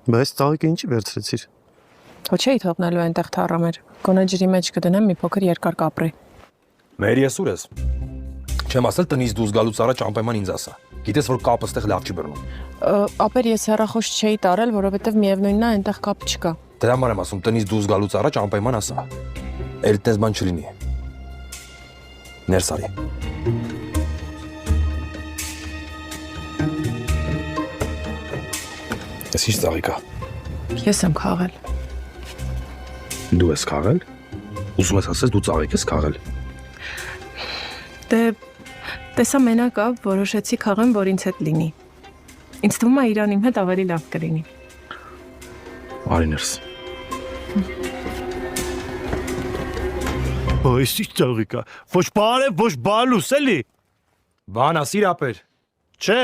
Բայց ծաղիկը ինչի վերցրեցիր։ Հո չէի թողնելու այնտեղ թառամեր։ Գոնե ջրի մեջ կդնեմ մի փոքր երկար կապրի։ Մեր եսուր ես։ Չեմ ասել տնից դուրս գալուց առաջ անպայման ինձ ասա։ Գիտես որ կապը ստեղ լավ չի բռնում։ Ապեր ես հեռախոս չէի տարել, որովհետև միևնույնն է այնտեղ կապ չկա։ Դրա համար եմ ասում տնից դուրս գալուց առաջ անպայման ասա։ Այդտես բան չլինի։ Ներս արի։ Ես ինչ ծաղիկա։ Ես եմ քաղել։ Դու ես քաղել։ Ուզում ես ասես դու ծաղիկ ես քաղել։ Դե տեսա մենակա որոշեցի քաղեմ, որ ինձ հետ լինի։ Ինձ թվում է իրան իմ հետ ավելի լավ կլինի։ Արի ներս։ Այս ինչ ծաղիկա։ Ոչ բարև, ոչ բալուս էլի։ Բան ասիր ապեր։ Չէ։